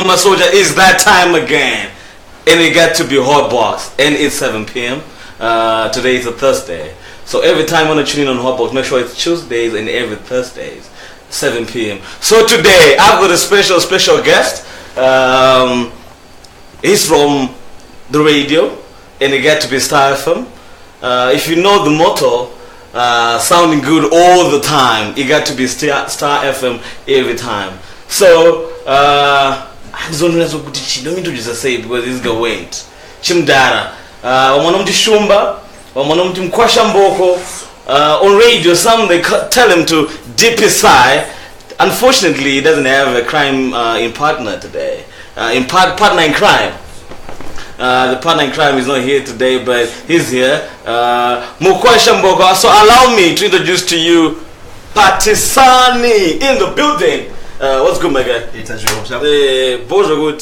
my soldier, it's that time again. And it got to be Hotbox. And it's 7 p.m. Today is a Thursday. So every time when I tune in on Hotbox, make sure it's Tuesdays and every Thursdays, 7 p.m. So today, I've got a special guest. He's from the radio. And it got to be Star FM. If you know the motto, sounding good all the time, it got to be Star FM every time. So, I don't know what to say because this guy went. Chimdara. Wamanamti Shumba, Wamanamti Mkwashamboko. On radio, some they tell him to dip his sigh. Unfortunately, he doesn't have a crime in partner today. Partner in crime. The partner in crime is not here today, but he's here. Mkwashamboko. So allow me to introduce to you Patisani in the building. What's good, my guy? Boys are good.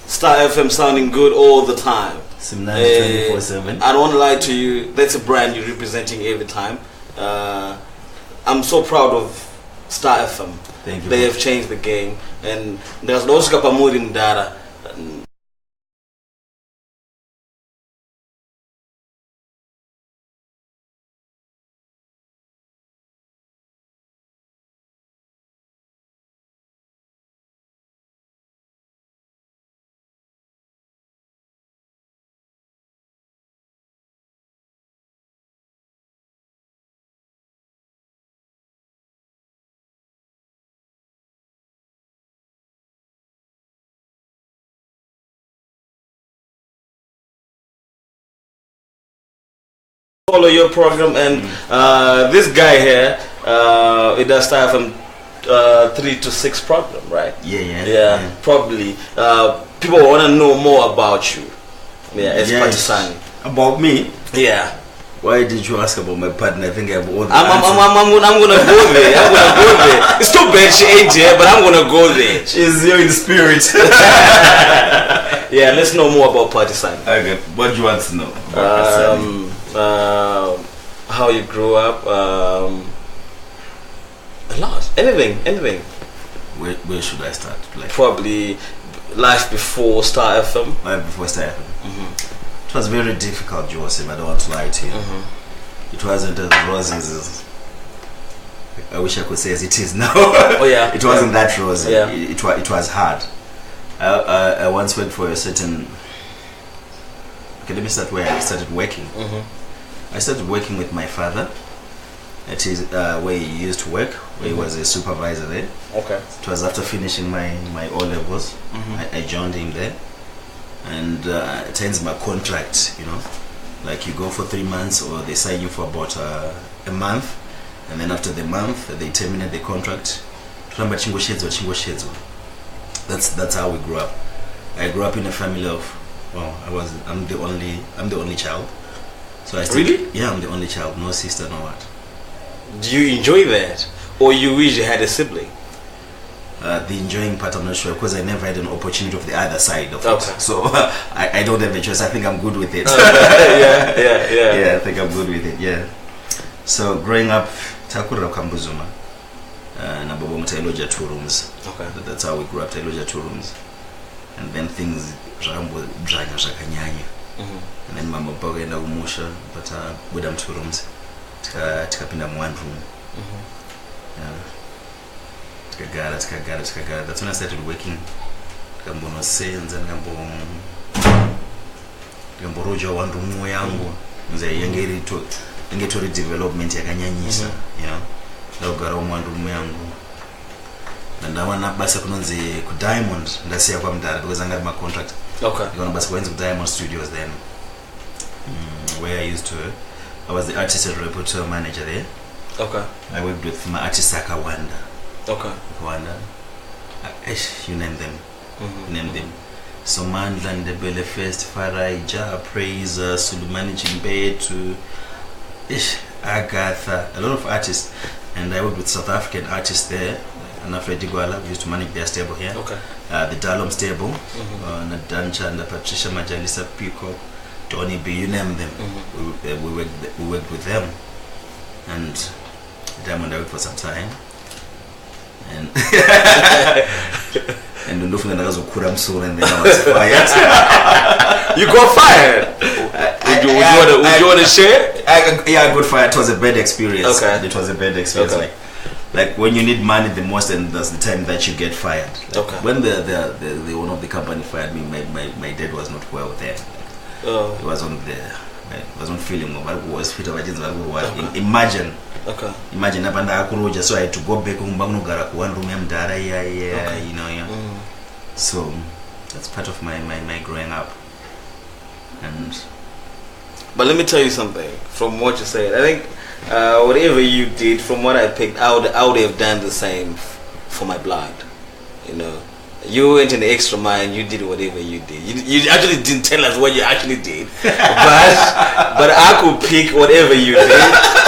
Star FM sounding good all the time. 24/7. I don't want to lie to you. That's a brand you're representing every time. I'm so proud of Star FM. Thank you. They have changed the game, and there's no skapamuri mdara. Follow your program, and this guy here, it does start from 3 to 6 program, right? Yeah. Probably. People want to know more about you. As Patisani. About me? Yeah. Why did you ask about my partner? I think I have all the I'm gonna go there. It's too bad she ain't here, but I'm gonna go there. She's here in spirit. Yeah, let's know more about Patisani. Okay, what do you want to know about Patisani? How you grew up, a lot, anything. Where should I start? Probably life before Star FM. Life before Star FM. It was very difficult, Joseph. I don't want to lie to you. It wasn't as rosy as I wish I could say as it is now. Oh yeah. It wasn't that rosy. Yeah. It was hard. I once went for a certain. Okay, let me start where I started working. I started working with my father at his where he used to work, where he was a supervisor there. Okay. It was after finishing my O levels. I joined him there, and it ends my contract. You know, like you go for 3 months, or they sign you for about a month, and then after the month they terminate the contract. That's how we grew up. I grew up in a family of, I'm the only child. So I really? Yeah, I'm the only child, no sister, no what. Do you enjoy that, or you wish you had a sibling? The enjoying part, I'm not sure, because I never had an opportunity of the other side of Okay. it. So I don't have a choice. I think I'm good with it. Yeah. I think I'm good with it. Yeah. So growing up, Takura Kambuzuma, na baba mtailoja 2 rooms. Okay. That's how we grew up. Tailoja 2 rooms, and then things rambo dranya zakanyanya. And then mama baba enda kumusha, but buda 2 rooms. Tikapinda mu 1 room. Yeah. Tikagara. That's when I started working. Tikambono senza tikamboroja 1 room yangu. Nze yangetori development yakanyanyisa, you know. Ndagara mu 1 room yangu. Ndawana basa kunonzi ku Diamond ndasiya kwa mdara because I got my contract. Okay. I went to Diamond Studios then, where I was the artist and repertoire manager there. Okay. I worked with my artist Saka Wanda. Okay. Wanda. You name them. Name them. So Mandla Ndebele First, Faraija, Praise, Sulumani Jimbe to Agatha, a lot of artists. And I worked with South African artists there. And Freddy Gwala, we used to manage their stable here. Okay. The Dalom stable, Nadancha and Patricia Majalisa Peacock, Tony B, you name them. We worked with them. And Diamond I worked for some time. And and ndofunga ndakazokura musoro and then I was fired. You got fired. Would you want to share? I got fired. It was a bad experience. Okay. It was a bad experience. Okay. Like when you need money the most, and that's the time that you get fired. Like Okay. When the owner of the company fired me, my dad was not well there. Like, he was on the. I wasn't feeling well. I was fit. Okay. Imagine. Okay. Imagine so I had to go back home. One room, Okay. you know, yeah. So that's part of my growing up. And But let me tell you something. From what you said, I think whatever you did, from what I picked, I would have done the same for my blood. You know, you went in the extra mile. You did whatever you did. You actually didn't tell us what you actually did, but I could pick whatever you did.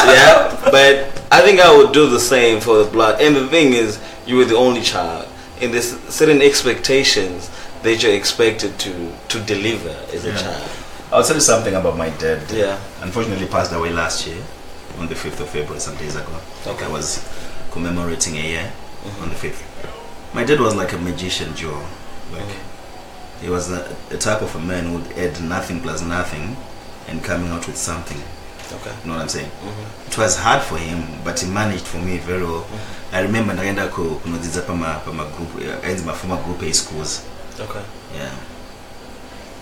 Yeah, but I think I would do the same for the blood. And the thing is, you were the only child, and there's certain expectations that you're expected to deliver as a child. I'll tell you something about my dad. Yeah. Unfortunately, passed away last year on the 5th of February, some days ago. Like I was commemorating a year on the 5th. My dad was like a magician, Joe. Like he was a type of a man who would add nothing plus nothing and coming out with something. Okay. You know what I'm saying? It was hard for him, but he managed for me very well. I remember nagaenda kunodzidza pama group, my former group A schools. Okay. Yeah.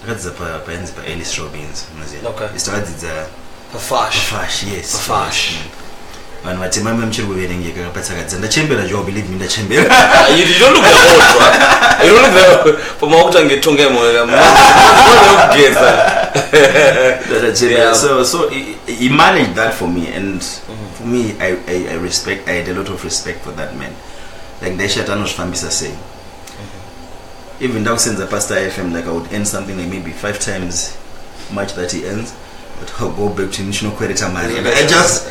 Ndakadzidza pa Ellis Robbins. Okay. Ndakadzidza Pafash. Yes. Pafash. Vanhu vatemame muchiri kuverengeka patsakadza ndachembera Joe, believe me, ndachembera. You don't look that old, right? You don't look that from okutange tonga moyo. So he managed that for me, and for me I respect. I had a lot of respect for that man. Like ndashata anozvifambisa sei. Even ndakusenza Pastor FM, like I would earn something like maybe 5 times much that he earns. But I'll go back to National Credit Amari. I just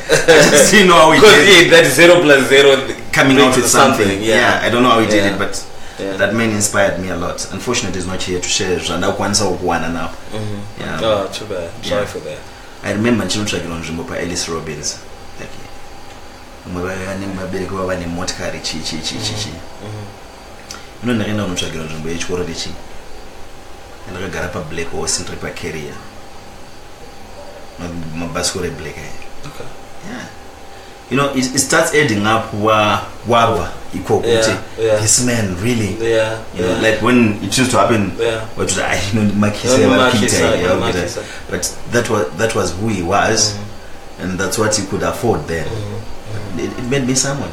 didn't know how he did it. That 0 plus 0 coming out with something. Yeah, I don't know how he did it, but that man inspired me a lot. Unfortunately, he's not here to share. And I'll now. Yeah. Oh, too bad. Sorry for that. I remember Chinotragil on Jumbo by Ellis Robbins. Like, you know, Narenda on Tragil on Jumbo, H. Waradichi. And I got up a black horse in Tripa Carrier. My basket black. Okay. Yeah. You know, it starts adding up. This man really. Yeah. You know, like when it used to happen. Yeah. What was I? You know, but that was who he was, and that's what he could afford then. It made me someone.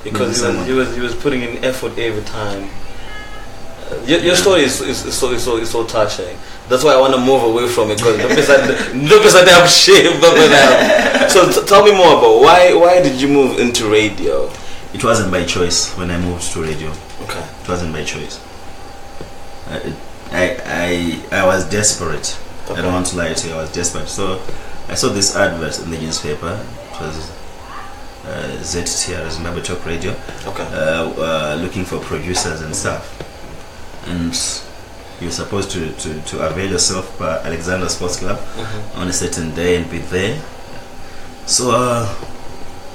Because he was putting in effort every time. Your story is so touching. That's why I want to move away from it, because I'm ashamed. So tell me more about why did you move into radio? It wasn't by choice when I moved to radio. Okay. It wasn't by choice. I was desperate. Okay. I don't want to lie to you. I was desperate. So I saw this advert in the newspaper. It was ZTR, Zimbabwe Talk Radio. Okay. Looking for producers and stuff. And you're supposed to avail yourself by Alexander Sports Club on a certain day and be there. So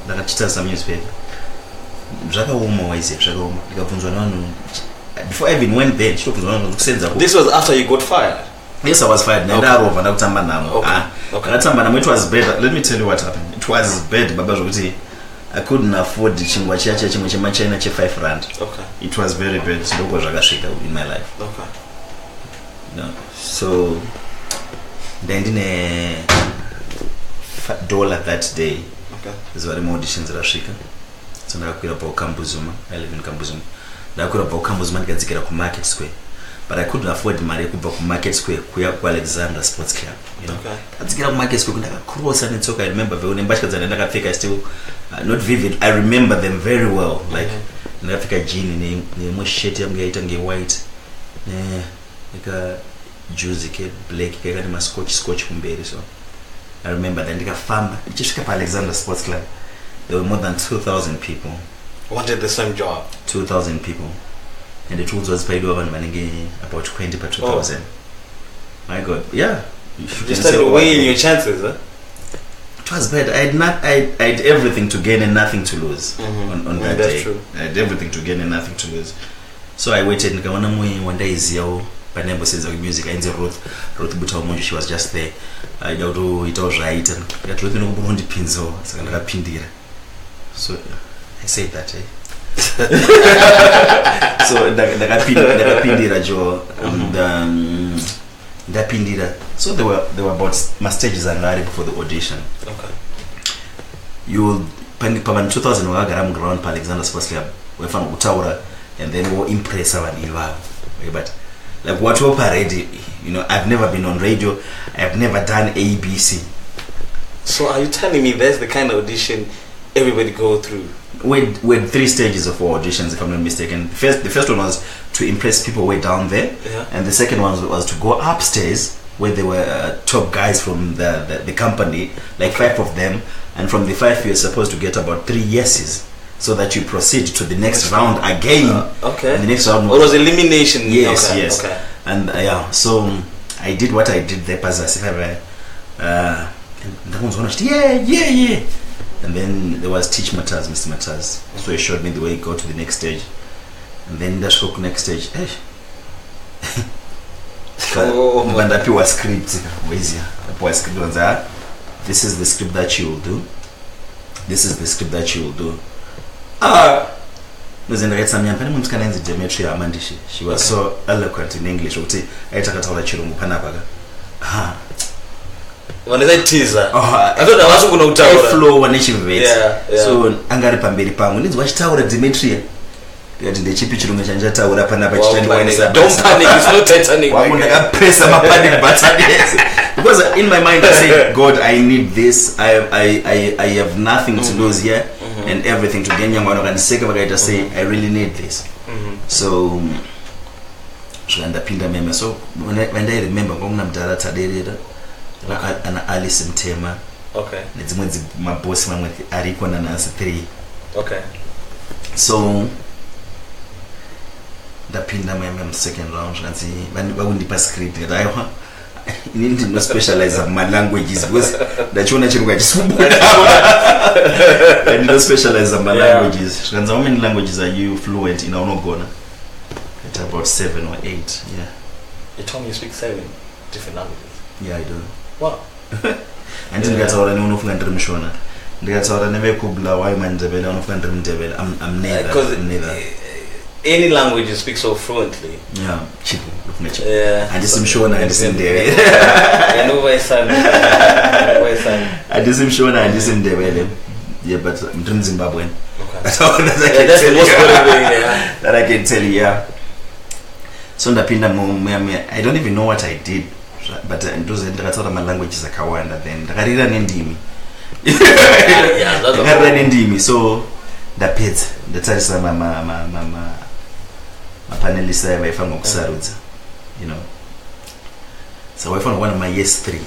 ndakachita some newspaper. Before I even went there, this was after you got fired? Yes, I was fired. Okay. It was bad. Let me tell you what happened. It was bad. I couldn't afford chingwa china 5 rand. Okay. It was very bad. In my life. Okay. No. So then a $1 that day. Okay. There's very more auditions Rashika. So now I Kambuzuma. I live in Kambuzuma. Now I Kambuzuma to Market Square. But I couldn't afford money to Market Square to Alexander Sports Club. You know. Okay. I had to get up Market Square. I cross and talk. I remember I still not vivid. I remember them very well. Like in Africa jean ni mo shit I'm getting white. Like a juicy black kega ni scotch kumberi. So I remember then like a farm just kept Alexander Sports Club. There were more than 2,000 people. Wanted the same job. 2,000 people. And the tools was paid over and about 20 per 2,000. My God, yeah. You started weighing your chances, huh? It was bad. I had everything to gain and nothing to lose on that day. True. I had everything to gain and nothing to lose. So I waited nikaona mwe one day iziao panembo senza music ainze Ruth Butamonjo, she was just there. I do it all right and that Ruth no kubondi pinzo saka ndakapindira. So I said that so ndakapindira jo and ndapindira. So there were about my stages angari before the audition. Okay. You pamani 2000 wakagara ground pa Alexander Sports Club wefana kutaura and then we impress abantu ivavo. But like what we already, you know, I've never been on radio, I've never done ABC. So are you telling me that's the kind of audition everybody go through? With 3 stages of auditions, if I'm not mistaken. The first one was to impress people way down there, and the second one was to go upstairs where there were top guys from the company, like 5 of them, and from the 5 you're supposed to get about 3 yeses, so that you proceed to the next round again. Okay. And the next round was elimination. Yes, okay. yes. Okay. And so I did what I did there, yeah. And then there was Teach Mataz, Mr. Mataz. So he showed me the way he got to the next stage. And then that's the next stage. Mbandapi was script. This is the script that you will do. This is the script that you will do. She was so eloquent in English. When they teaser, I thought I was going to flow when she waits. Yeah. So angari pamberi pangu needs watch tower Dimitri. Yati ndechipi chirunga chanja tower pana pa chitani wanisa. Don't panic, it's not Titanic. Wamunda press my panic button. Because in my mind I say, God, I need this. I have nothing to lose here and everything to gain. Yamwana sake I say I really need this. So ndapinda meme. So when I remember ngomna mdala taderera ana Alice Mtema. Okay. Nedzimwe mabosi mamwe ariko na nasi 3. Okay. So ndapinda meme second round nganzi bakundipa script ngadayo inindi no specialize my languages because ndachona chirunga chisumbuka and no specialize my languages nganzi how many languages are you fluent in unogona at about 7 or 8. Yeah, you told me you speak 7 different languages. Yeah, I do. Wow. And ndikataura neunofunga ndiri mushona ndikataura nevekubla waimandebele unofunga ndiri mudebele. I'm neither. Any language you speak so fluently. Yeah, chipu. Yeah. Andisimshona andisimdebele. Andisimshona andisimdebele. Yeah, but I'm from Zimbabwean. Okay. That's the most important thing. That I can tell you. Yeah. So ndapinda I don't even know what I did, but ndoze ndakataura my languages akawanda then ndakarira nendimi. Yeah, that's ndakarira nendimi. So ndapedza ndatarisa panelists vaifanga kusarudza, you know. So I found one of my yes 3.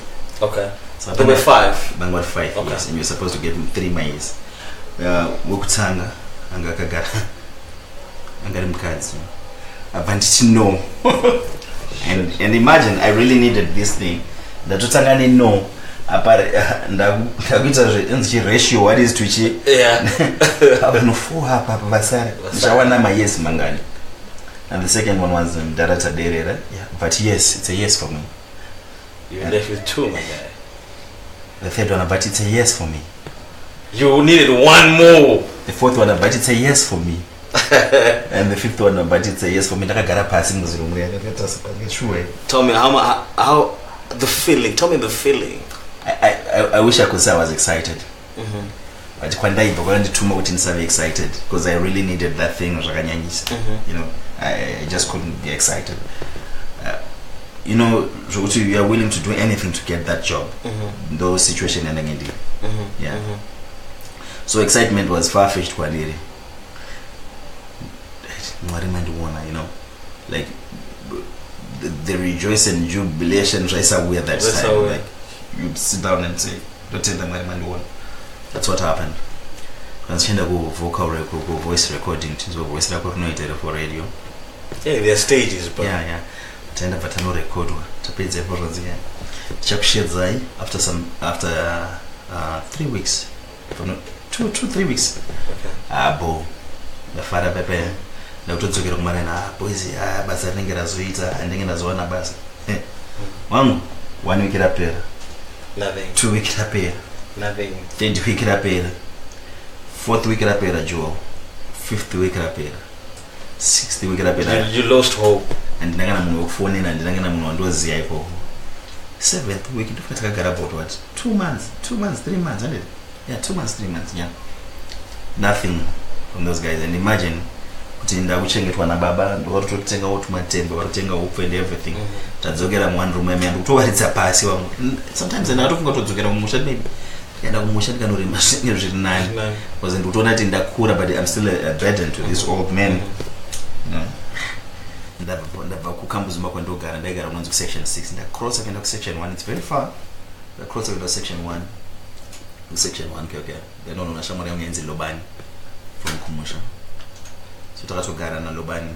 Okay. So there were 5. Bang what 5, okay. Yes, and you're supposed to get 3 yes. Wokutanga angakagara angari mukadzi abanditi no. and imagine I really needed this thing. Ndatotanga ne no apart ndakuita zve ratio what is to chi. Yeah. Abano 4 hapa vasara ndawana my yes mangani. And the second one was Darata Derera. Yeah, but yes, it's a yes for me. You're left with 2, my guy. The third one, but it's a yes for me. You needed 1 more. The fourth one, but it's a yes for me. And the fifth one, but it's a yes for me. Tell me how the feeling. Tell me the feeling. I wish I could say I was excited. But I'm excited because I really needed that thing. You know, I just couldn't be excited. You know, you are willing to do anything to get that job. Those situations ending. Yeah. So excitement was far-fetched. You know, like the rejoice and jubilation. Weird that time. Like you sit down and say, "Don't tell them what." That's what happened. Transgender go voice recording, voice recording for radio. Yeah, there are stages, but yeah. Tenda patano record. Tapedze forenzi. Chakushedzai after 3 weeks. 2-3 weeks. Okay. Bo. The father pepe ndakutodzokera kumarena boys basa rinenge razoita handinge ndazowana basa wangu 1 week rapera Nothing. 2 week rapera Nothing. 10 week rapera 4th week rapera Joel 5th week rapera 6th week rapera You lost hope. and ndakana munhu wekufonera ndinangana munhu wandoziya ipopo 7th week ndofika takagara about what 2 months 3 months and yeah 2 months 3 months yeah nothing from those guys and imagine kuti ndakuchengetwa nababa ndokutotenga wotumatembe wakutenga hope and everything tadzokera mu1 room yami ndokutowaridza pasi wangu sometimes ndatofunga kutodzokera kumusha maybe yanda kumusha ndikanorima zvinhu zviri nani because ndikutoona kuti ndakura but I'm still a burden to this old man you know ndabva kukambuzimba kwandogara ndaigara kunonzi kusection 6 ndacrossa kuenda kusection 1 it's very far ndacrossa kuenda kusection 1 section 1 okay then ona shamwari yangu yenzi Lobani from kumusha so takatogara na Lobani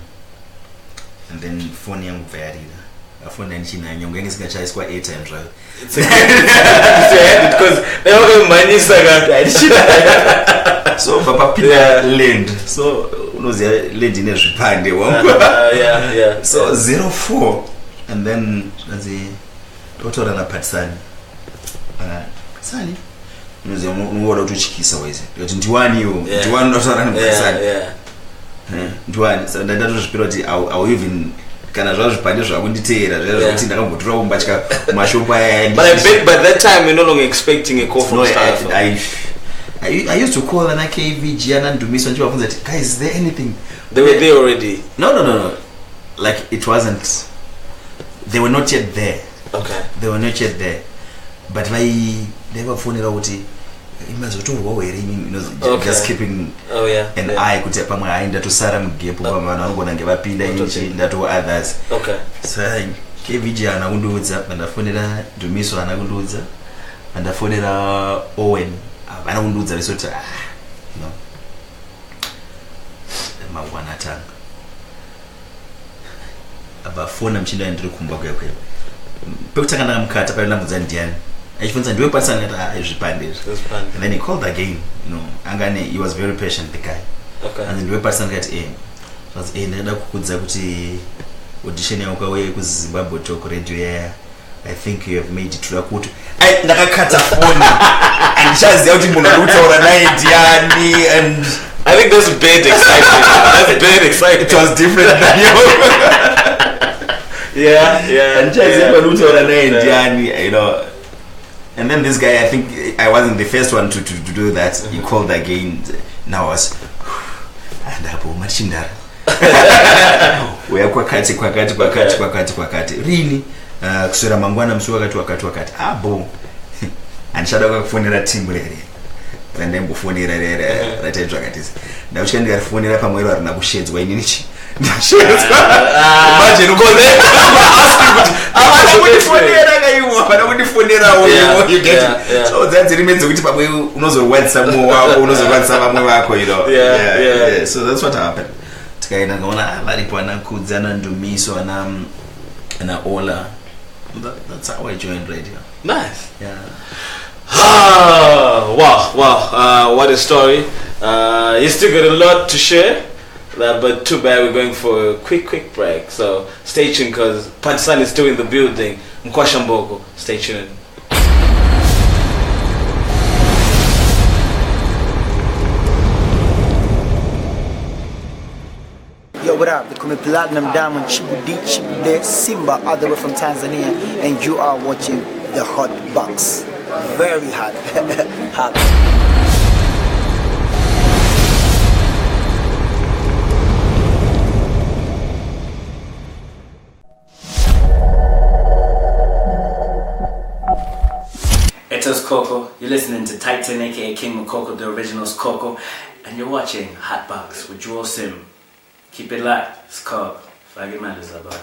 and then phone yangu vayarira afona nchina nyongo yangu isingachaiswa 8 times right It's because they were manyisa so papa pila land so unoziya land ine zvipande wangu yeah so 04 and then azi totora na Patsani Patsani unoziya unoona kuti uchikisa wese kuti ndiwani iwo ndiwani unotora na Patsani ndiwani so ndatozvipira kuti au even kana zvazvipande zvakunditeera zvazvoti ndakambotora kumbatya kumashopu aya but I bet by that time you're no longer expecting a call from staff. I used to call an KVG and Ndumiso and Chiwafunza, guys, is there anything? They were there already. No. Like it wasn't. They were not yet there. Okay. They were not yet there. But they were phoning out. Just keeping an eye kuti pamwe aenda tosara mugepo pamwana anogona ngevapinda inchi ndato others. Okay. So KVG ana kunduudza pandafonera Ndumiso ana kunduudza pandafonera Owen vana kunduudza vesoti no mangwana tanga abafona mchinda ndiri kumba kwekwe pekutanga ndamukata painambudza ndiani achifunza ndiwe Patsani ngata zvipande and then he called again angane he was very patient the guy okay and ndiwe Patsani ngati ndada kukudza kuti audition yako kauye kuZimbabwe Talk Radio yaya I think you have made it kuti ndakakata phone and chaziya kuti munhu arikutaura naye ndiani and I think that's bad excitement. It was different than you. Yeah. And chaziya kuti arikutaura naye ndiani and then this guy I think I wasn't the first one to do that. He called again. Now I was and hapo machindara uya kwakati rini kuswera mangwana musi wakati abo anishada kufonera timu rere ndembofonera rere ratedzwa katisi ndauchika ndikarifonera pamwe varina kushedzwa ininichi imagine ukole avana kundifonera kaiwa avana kundifonerawo you get it so that's the limits kuti pamwe unozorwadzisa mumwe wako unozorwadzisa vamwe vako yeah so that's what happened tikaenda ngaona varipo anakudza Ndumiso ana Ola. That's how I joined radio. Nice. Yeah. Wow. What a story. You still got a lot to share, but too bad we're going for a quick break. So stay tuned because Patsani is still in the building. Mkwashambogo. Stay tuned. Yo, what up? They call me Platinum Diamond, Chibude, Simba, all the way from Tanzania, and you are watching the Hot Box. Very hot. Hot. It's Coco. You're listening to Titan, aka King Makoko, the original's Coco, and you're watching Hot Box with Joel Sim. Keep it locked. It's called Faggy Matters about.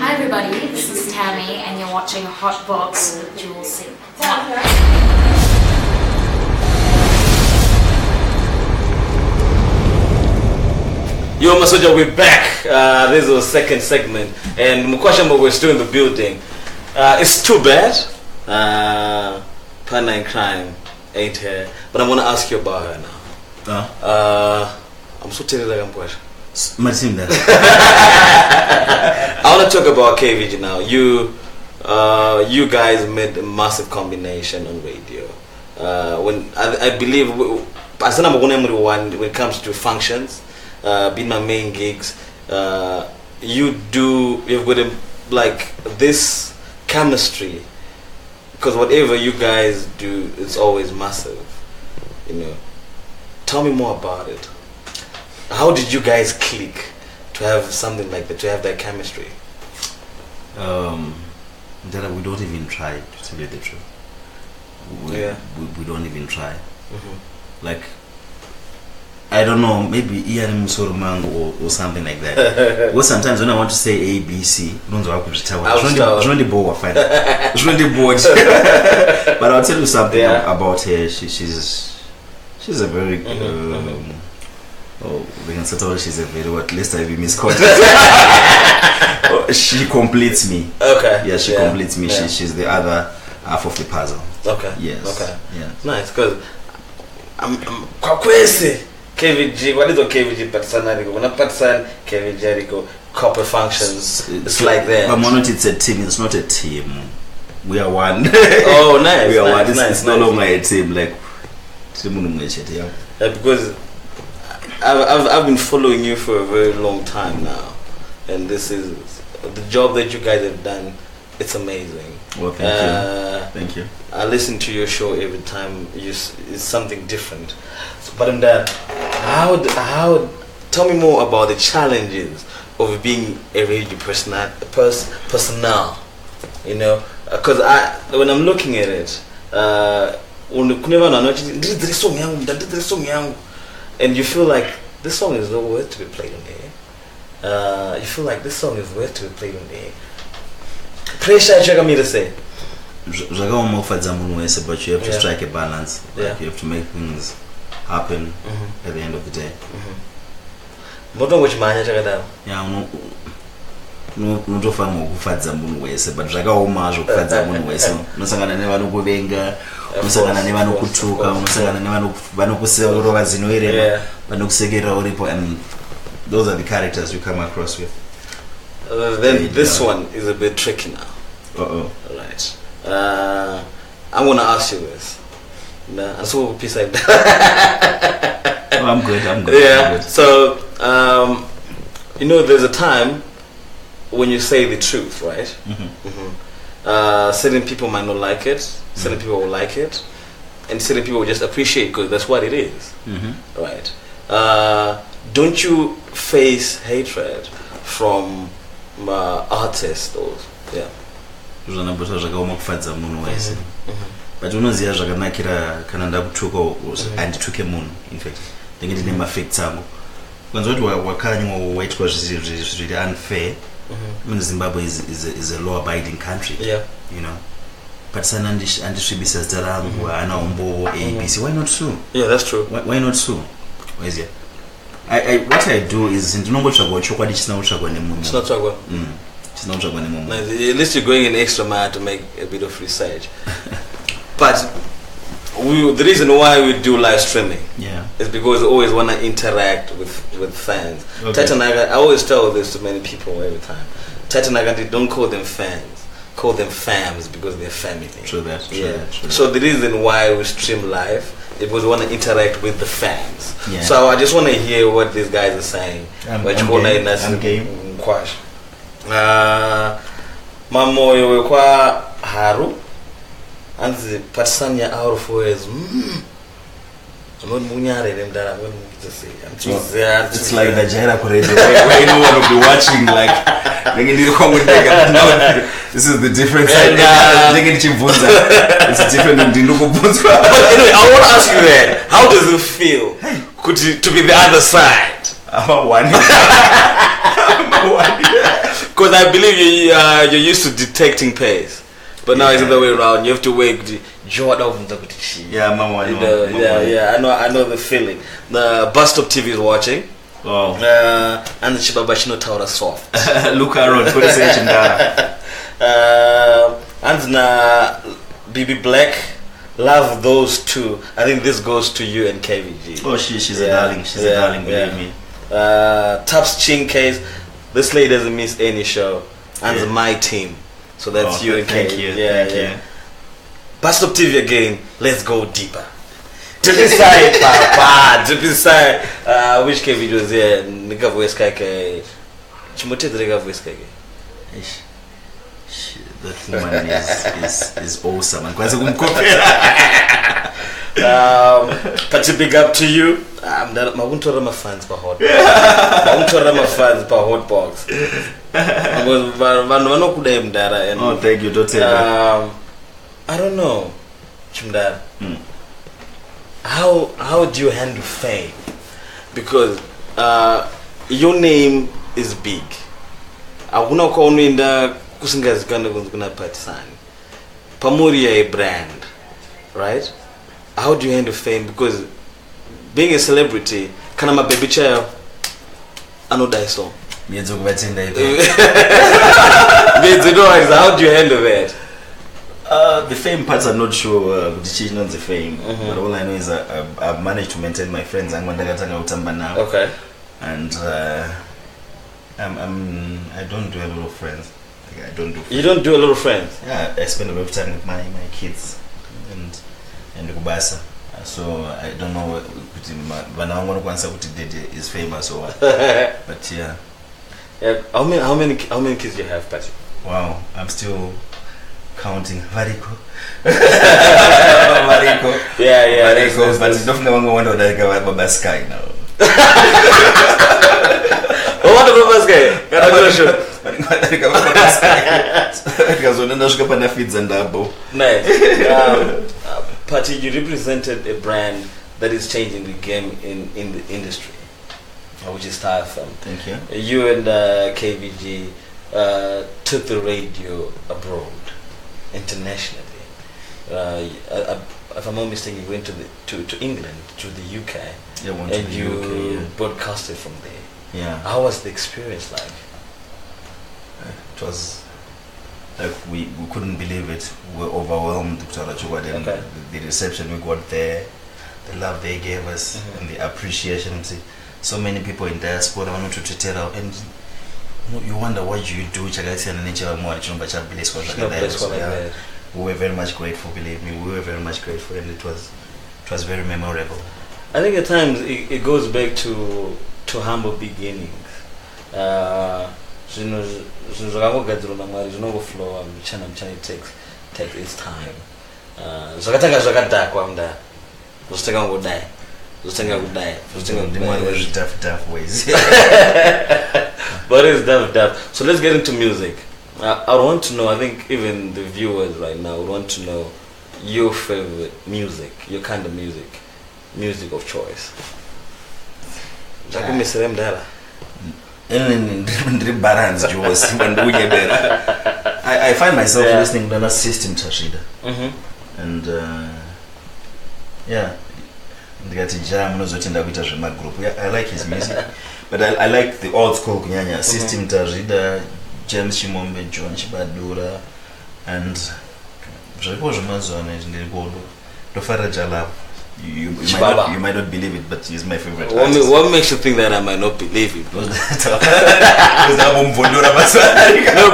Hi everybody, this is Tammy and you're watching Hot Box with Joel Sim. Yo, Masoja, we're back. This is our second segment, and Mukwashamba, we're still in the building. It's too bad. Partner in crime ain't here, but I want to ask you about her now. I'm so terrible like I'm Mukwasha. Matimda. I want to talk about KVG now. You guys made a massive combination on radio. When I believe, as I'm when it comes to functions, being my main gigs, you've got this chemistry, because whatever you guys do, it's always massive. Tell me more about it. How did you guys click to have something like that, to have that chemistry? That we don't even try, to tell you the truth. We don't even try. Mm-hmm. Like, I don't know, maybe Ian Musoromang or something like that. Well, sometimes when I want to say A, B, C, don't know it's really bored. It's really bored. But I'll tell you something about her. She's a very we can settle. She's a very what? Let's say we misquoted. She completes me. Okay. Yeah, she completes me. Yeah. She's the other half of the puzzle. Okay. Yes. Okay. Yeah. Nice, because I'm crazy. KVG, what is the KVG personality? When a person KVG go corporate functions, it's like that. But Monot, it's a team. It's not a team. We are one. Oh, nice. We are nice, one. Nice, it's no longer a team. Like, because I've been following you for a very long time now, and this is the job that you guys have done. It's amazing. Well, thank you. Thank you. I listen to your show every time. It's something different. So, but in that, how? Tell me more about the challenges of being a radio personnel. Because when I'm looking at it, and you feel like this song is not worth to be played on air. You feel like this song is worth to be played on air. Pressure, you got me to say. But you have to strike a balance. Like you have to make things happen at the end of the day. But don't watch my yeah, no fun mukufadza munhu wese but zvakaoma zvokufadza munhu wese unosangana nevanokuvenga unosangana nevanokutuka unosangana nevanokuseurova zinoirema vanokusekera uripo, and those are the characters you come across with. Then this one is a bit tricky now. Right. I'm gonna ask you this. And so peace like that. I'm good. Yeah. I'm good. So there's a time when you say the truth, right? Certain people might not like it, certain people will like it, and certain people will just appreciate because that's what it is, right? Don't you face hatred from artists or but unoziva zvakanakira kana ndakutuka handituke munhu. In fact ndenge ndine mafacts angu kwanza kuti wakanywa waitwa zviri unfair. Even Zimbabwe is a law-abiding country, but sana andisvibisa zita rangu ana umbowo ABC. Why not sue? Yeah, that's true. Why not sue? What I do is ndinongotsvagwa chokwadi chisina kutsvagwa nemunhu. Chisina kutsvagwa nemunhu. At least you're going an extra mile to make a bit of research. But the reason why we do live streaming is because we always want to interact with fans. Okay. I always tell this to many people every time. Tatanaga, don't call them fans, call them fams because they're family. True that. True. So the reason why we stream live is because we want to interact with the fans. Yeah. So I just want to hear what these guys are saying. I'm game. Mamoyo kwa haru. And the Patsanya out of words. It's like the Jaira Koredo where you don't want to be watching like this is the difference. It's different than But anyway, I want to ask you that. How does it feel to be the other side? Because I believe you're used to detecting pace. But now it's the other way around. You have to wait. Yeah, I know the feeling. The Bus Stop TV is watching. Wow. And Chibaba Shinotaura soft. Look around, put a section there. And na BB Black, love those two. I think this goes to you and KVG. Oh, she's a darling. She's a darling, believe me. Taps Chin Case, this lady doesn't miss any show. And my team. So that's you and thank KVG. you. Yeah, Thank you. Bust Up TV again, let's go deeper. To be side, papa. To be side. Which KVG was there? Nika voice kake. Chimote Drega voice kake. That woman is awesome. And kwanza but to big up to you. Maguntora my fans pa hot. Maguntora my fans pa hot box. Oh, thank you. Don't say that. I don't know, Chimdara. How do you handle fame? Because your name is big. Hakuna kuenda kusingazikana kuna partisani. Pamoja a brand, right? How do you handle fame? Because being a celebrity, kana mababy child, anodai so. How do you handle that? The fame parts I'm not sure the change on the fame, but all I know is I've managed to maintain my friends. I'm now. Okay. And I don't do a lot of friends. Like, I don't do. You don't do a lot of friends. Yeah, I spend a lot of time with my kids and Kubasa. So I don't know when I want to answer what Dede is famous or what. But yeah. How many kids do you have, Patrick? Wow, I'm still counting. Variko. Variko. Yeah. Variko. But you don't know what Baba Sky now. What about Baba Sky? I'm not sure. Nice. Patty, you represented a brand that is changing the game in the industry, which is Star FM. Thank you. You and KVG took the radio abroad, internationally. If I'm not mistaken, you went to England, to the UK, and you broadcasted from there. Yeah. How was the experience like? It was like we couldn't believe it. We were overwhelmed. The reception we got there, the love they gave us, and the appreciation. So many people in diaspora wanted to treat out, and you wonder what you do. We were very much grateful. Believe me, we were very much grateful, and it was very memorable. I think at times it goes back to humble beginnings. It takes its time. But it's tough. So let's get into music. I want to know, I think even the viewers right now would want to know your favorite music, your kind of music of choice. I find myself listening to System Tashida. And yeah, I like his music, but I like the old school Kunyanya. System Tashida, James Shimombe, John Chibadura, and you might not believe it, but he's my favorite artist. What makes you think that I might not believe it? No,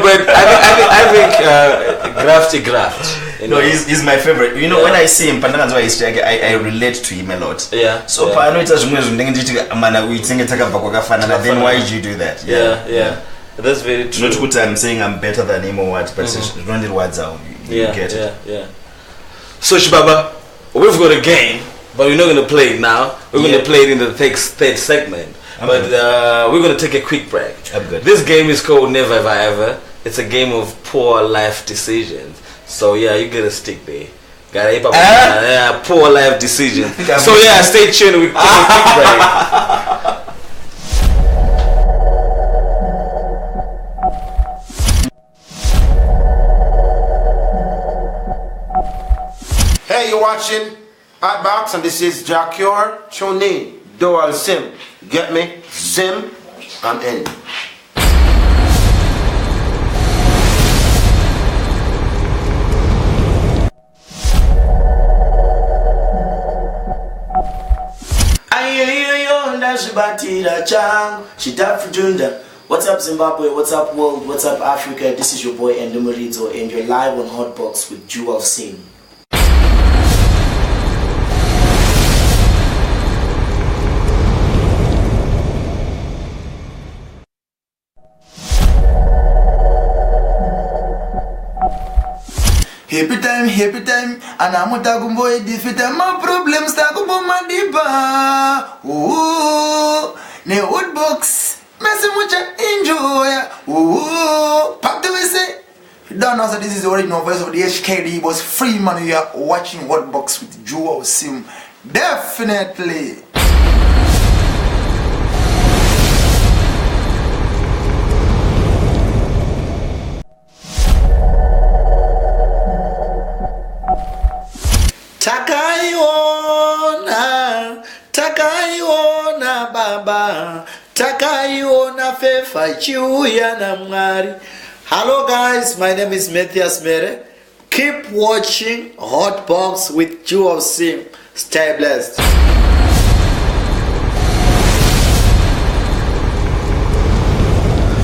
but I think Graft. No, he's my favorite. You know, when I see him, I relate to him a lot. Yeah. So then why did you do that? Yeah. That's very true. Not good I'm saying I'm better than him or what, but run the words out. You get it. Yeah. So Shibaba, we've got a game, but we're not going to play it now. We're going to play it in the third segment. We're going to take a quick break. I'm good. This game is called Never Have I Ever. It's a game of poor life decisions. So yeah, you gotta stick there. Poor life decisions. So yeah, stay tuned. We take a quick break. Hey, you're watching Hotbox, and this is Jacure. Tune in, Dual Sim. Get me? Sim, I'm in. What's up Zimbabwe, what's up world, what's up Africa, this is your boy Endumarizo and you're live on Hotbox with Jewel Sim. Happy time, and I'm not talking about defeat my problems, talking about my diva. Ooh, ne Hotbox, messy much enjoy. Ooh, pop the way say. Don't know, so this is the original voice of the HKD was free man. You are watching Hotbox with Jewel Sim. Definitely. Takaiona baba, takaiona fefa chiuya na mwari. Hello guys, my name is Matthias Mere. Keep watching Hotbox with Jewel Sim. Stay blessed.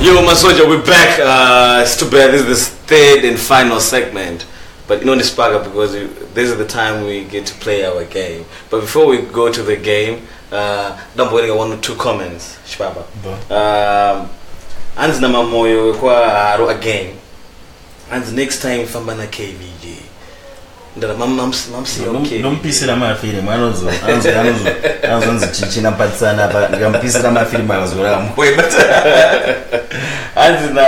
Yo, my soldier, we're back. It's too bad this is the third and final segment. But no dispaga because this is the time we get to play our game. But before we go to the game, don't worry, 1 or 2 comments. Shibaba. And na mamoyo kwa aro a game. And next time famba na KVJ. Ndala mamsi okay. Nompisela mafilm anzo chichina patsana pa ngampisela mafilm azora mwe but and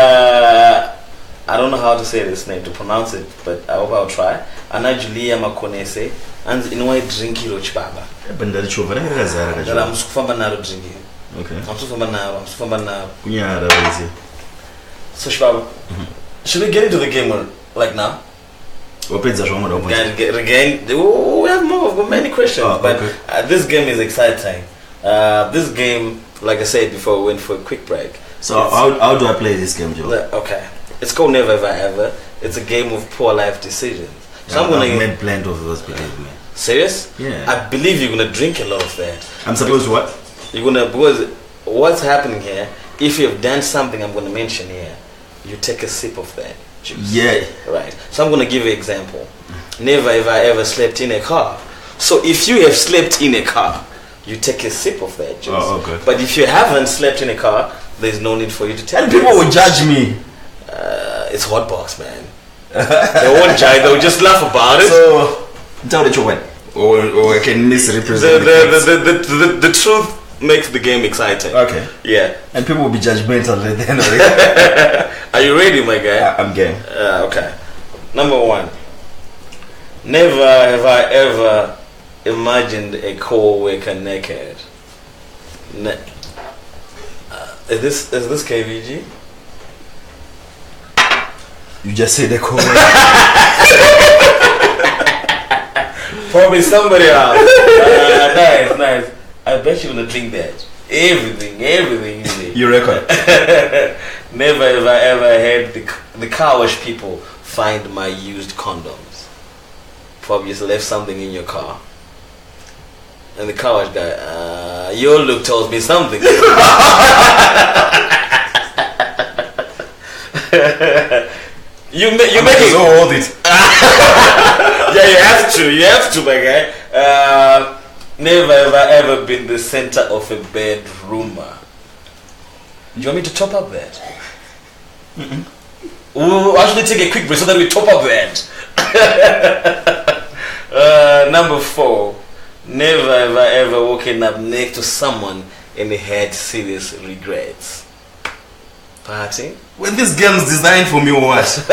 I don't know how to say this name, to pronounce it, but I hope I'll try. Ana Julia Makonese, and in why drink hilo chibaba. Bandali chovara razara kajo. Dala msukufamba naro drinki. Okay. Msukufamba naro. Kunyara wezi. So chibaba, should we get into the game like now? Opens Again, we have more. We've got many questions, but this game is exciting. This game, like I said before, we went for a quick break. So how do I play this game, Joe? Okay. It's called Never Ever Ever. It's a game of poor life decisions. So I'm gonna made plenty of those, believe me. Serious? Yeah. I believe you're gonna drink a lot of that. I'm supposed to what? You're gonna, because what's happening here, if you've done something I'm gonna mention here, you take a sip of that juice. Yeah. Right. So I'm gonna give you an example. Never ever ever slept in a car. So if you have slept in a car, you take a sip of that juice. Oh, okay. But if you haven't slept in a car, there's no need for you to take. And people will judge me. It's Hotbox, man. They won't judge, they'll just laugh about it. So, tell the truth. Or I can misrepresent the truth makes the game exciting. Okay. Yeah. And people will be judgmental at the end of it. Are you ready, my guy? I'm game. Okay. Number 1. Never have I ever imagined a co-worker naked. Is this KVG? You just say the call. Probably somebody else. Nice. I bet you're gonna drink that. Everything. You reckon? Never ever had the car wash people find my used condoms. Probably just left something in your car. And the car wash guy, your look tells me something. You make it. Hold it. Yeah, you have to, my guy. Never ever been the center of a bad rumor. Do you want me to top up that? We'll actually take a quick break so that we top up that. Number 4. Never ever woken up next to someone and had serious regrets. Party? When this game's designed for me or what?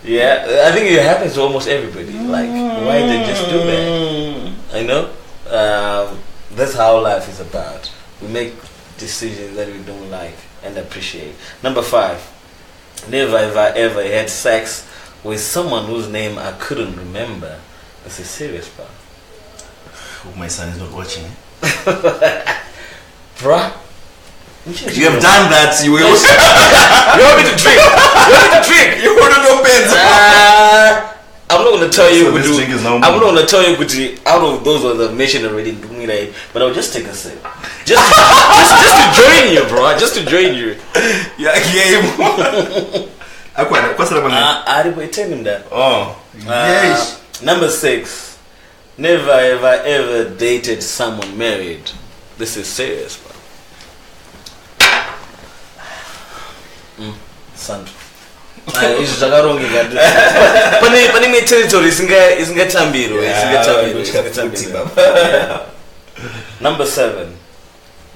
Yeah, I think it happens to almost everybody. Like, why they just do that? I know. That's how life is about. We make decisions that we don't like and appreciate. Number 5. Never ever had sex with someone whose name I couldn't remember. This is serious, bro. My son is not watching. Bruh. You have done that. You will. You want me to drink? You want me to drink? You wouldn't know pens. I'm not gonna tell you. So this drink is now I'm not gonna tell you. Out of those ones I've mentioned already, but I'll just take a sip. Just to join you, bro. Just to join you. Yeah, game. What's the number? I didn't tell him that. Oh, yes. Number 6. Never ever dated someone married. This is serious, bro. Son. Pane me territory isingatambiro. Number 7.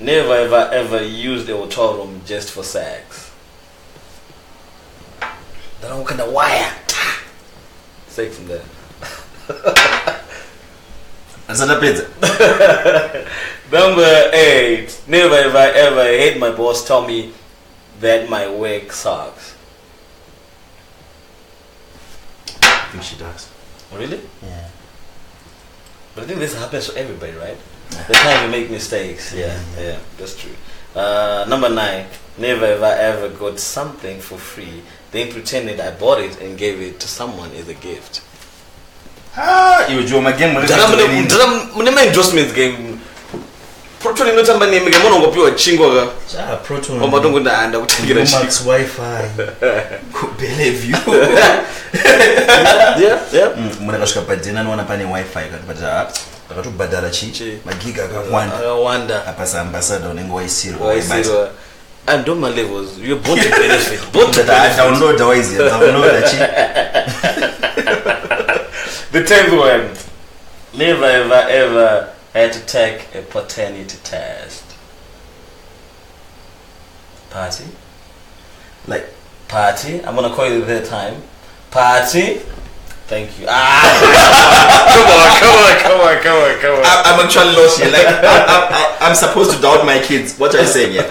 Never ever used a hotel room just for sex. Don't kind of wire. Sex in there. Number 8. Never ever hate my boss tell me that my work sucks. I think she does. Really? Yeah. But I think this happens to everybody, right? The time we make mistakes. Yeah, that's true. Number 9. Never ever got something for free, then pretended I bought it and gave it to someone as a gift. You do my game. Mune endorsement game. Proton inotamba name game unongopiwa chingwa ka. Proton. Ngoma tongo ndaanda kutengira chingwa. Max Wi-Fi. Believe you. Yeah. Muna kashika padina nona pane Wi-Fi katipata akatubhadhara chi magiga akawanda. Akawanda. Apasa ambassador unenge waisirwa. Waisirwa. And on my levels, you're both to benefit. Both to benefit. Download the Wi-Fi. Download chi. The 10th one. Never ever had to take a paternity test. Party? Like party? I'm gonna call you the third time. Party? Thank you. Come on. I'm actually lost here. Like I'm supposed to doubt my kids. What are you saying here?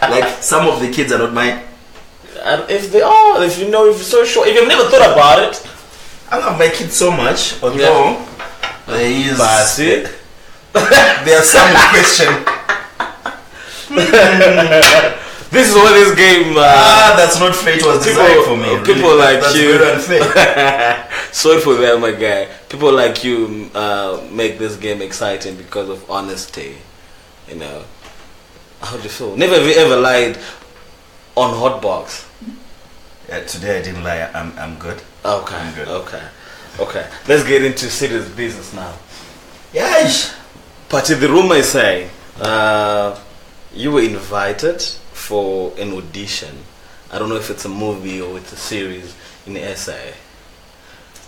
Like some of the kids are not mine. And if they are, if you know, if you're so sure, if you've never thought about it. I love my kids so much, although there is Party? there are some question. This is what this game. That's not fair. It was designed for me. People really. like that's you. very unfair. Sorry for that, my guy. People like you make this game exciting because of honesty. You know. How do you feel? Never have you ever lied on Hotbox? Today I didn't lie. I'm good. Okay. I'm good. Okay. Let's get into serious business now. Yes. But the rumor is saying you were invited for an audition. I don't know if it's a movie or it's a series in SA.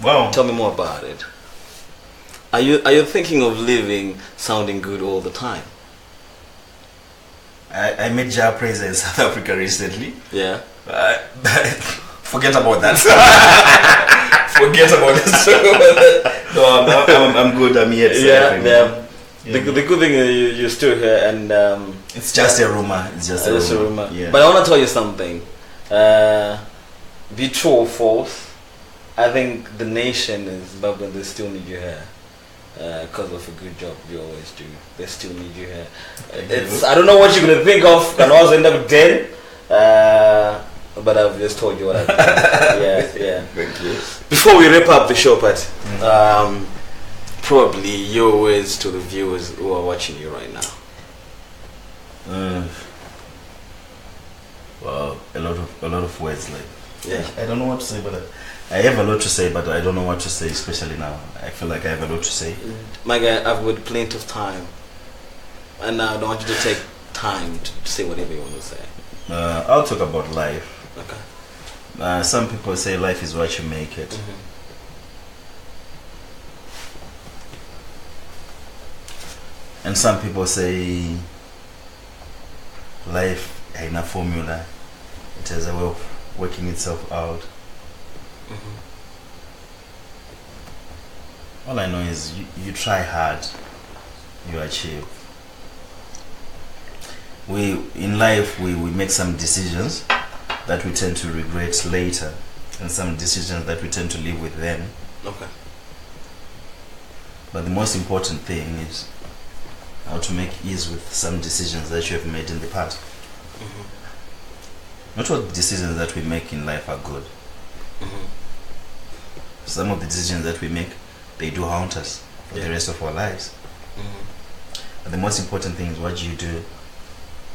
Wow. Tell me more about it. Are you thinking of living sounding good all the time? I met Ja Praise in South Africa recently. Yeah. Forget about that. Forget about it. No, I'm good. I'm here. Yeah. The good thing is you're still here, and it's just a rumor. It's just a rumor. Yeah. But I want to tell you something. Be true or false, I think the nation in Zimbabwe, they still need you here. Because of a good job you always do. They still need you here. I don't know what you're going to think of when I was end up dead. But I've just told you what I think. Yeah. Thank you. Before we wrap up the show, Pat, probably your words to the viewers who are watching you right now. Well, a lot of words. Like, yeah, I don't know what to say, but I have a lot to say, but I don't know what to say, especially now. I feel like I have a lot to say. My guy, I've got plenty of time, and I don't want you to take time to say whatever you want to say. I'll talk about life. Okay. Some people say life is what you make it. Mm-hmm. And some people say life ain't a formula. It has a way of working itself out. Mm-hmm. All I know is you try hard, you achieve. In life we make some decisions that we tend to regret later, and some decisions that we tend to live with then. Okay. But the most important thing is how to make ease with some decisions that you have made in the past. Not all the decisions that we make in life are good. Some of the decisions that we make, they do haunt us for the rest of our lives. But the most important thing is, what do you do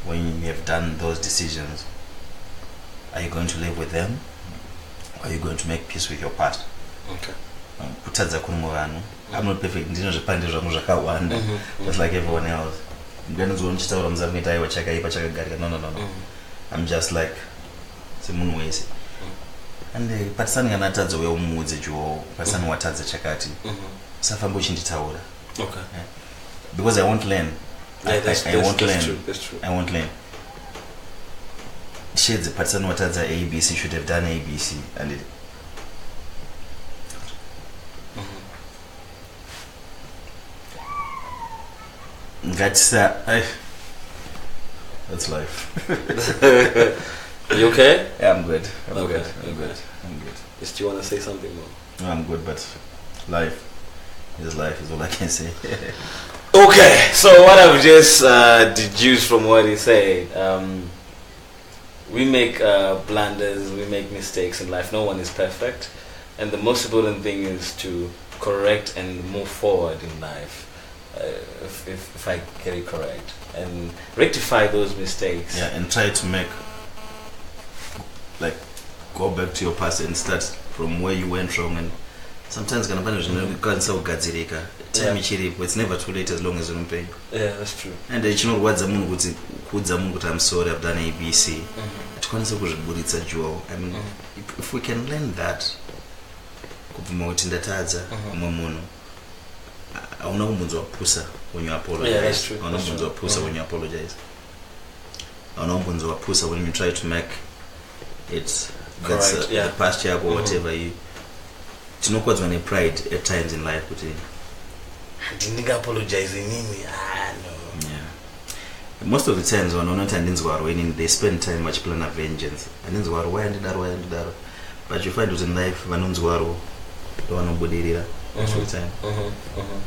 when you have done those decisions? Are you going to live with them? Or are you going to make peace with your past? Okay. Kutadza kunhu vanhu. I'm not perfect. Ndino zvipande zvangu zvakawanda. Just like everyone else. Ndinozoona ndichitaura muzamuita aiwa chakaipa chakagarika. No. I'm just like semunhu wese. And patisani kana atadza uya umuudze Joe, patisani watadza chakati. Usafamba uchinditaura. Okay. Because I won't learn. I won't learn. That's true. I won't learn. Shades the patisani watadza ABC should have done ABC and it. That's life. You okay? Yeah, I'm good. I'm Okay, good. Just do you want to say something more? No, I'm good, but life is all I can say. Okay, so what I've just deduced from what he said, we make blunders, we make mistakes in life. No one is perfect, and the most important thing is to correct and move forward in life. If I get it correct, and rectify those mistakes. Yeah, and try to make, like, go back to your past and start from where you went wrong. And sometimes time ichiripo, it's never too late as long as you're paying. Yeah, that's true. And chinorwadza munhu kuti I'm sorry, I've done ABC. Tikwanisa kuzviburitsa Joe. I mean, if we can learn that, kubvuma kuti ndatadza umwe munhu. Auna kumbunzwa pusa when you apologize. Yeah, that's true. Auna kumbunzwa pusa when you apologize. Auna kumbunzwa pusa when you try to make it that's the past year or whatever you. Tinokwadzwa ne pride at times in life, kuti didn't apologize nini? No. Yeah. Most of the times when not andinzwa when they spend time much plan a vengeance. Andinzwa why andidaro. But you find it in life vanonzwa don't wanobudirira. Most of the time.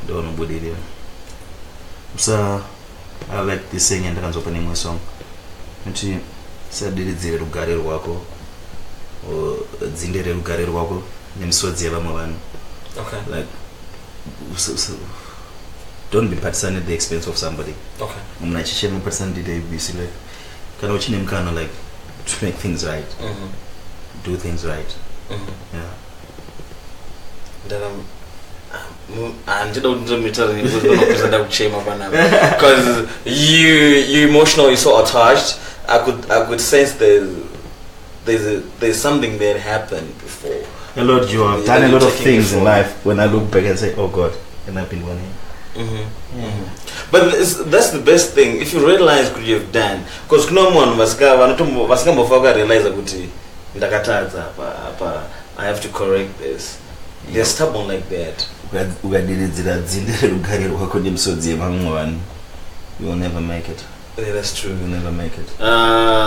Don't wanobudirira. So I like this saying and opening my song. Kuti sadiridzire rugare rwako. Dzindere rugare rwako nemisodzi yavamwe vanhu. Okay. Like so, don't be partisan at the expense of somebody. Okay. Mna chichema partisan did ABC like kana uchine mkana like to make things right. Do things right. Yeah. Then because you emotionally so attached. I could sense there's something that happened before. A lot, you have done a lot of things in life. When I look back and say, oh God, and I've been one here. But that's the best thing if you realize what you have done, because no one realize I have to correct this. They're stubborn like that. You will never make it. Yeah, that's true. You'll never make it.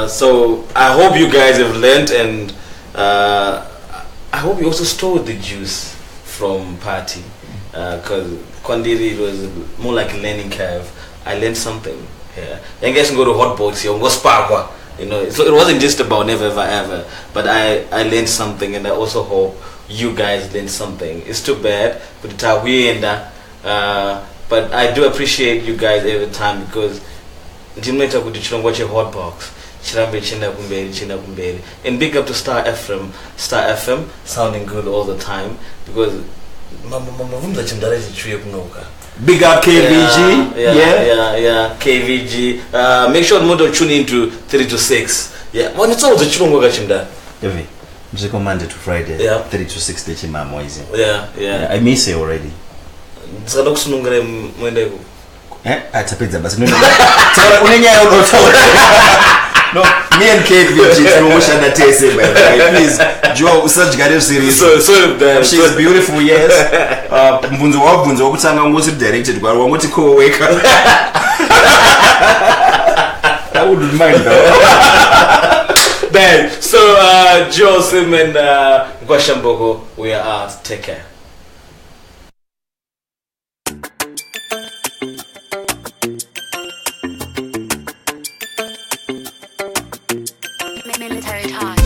So I hope you guys have learned, and I hope you also stole the juice from party, because Kwandiri it was more like a learning curve. I learned something here. And guys can go to hot box here, go sparkwa. You know, so it wasn't just about never ever ever, but I learned something, and I also hope you guys learned something. It's too bad, but I do appreciate you guys every time, because watch a hot box. And big up to Star FM, sounding good all the time, because big up KVG. Yeah, KVG. Make sure to tune into 3 to 6. Yeah, when it's all the chilungo kachimda. Monday to Friday. Yeah. 3 to 6 days moizi. Yeah. I miss you already. Atapedza basi no, me and KVG promotion tese please Joe usadyare serious. So she's beautiful, yes. Mbunzo wokutanga ngosi directed kwari wangoti co-worker. I wouldn't mind though. Then so Joe Sim and Gwashambogo, we are out. Take care. military tie.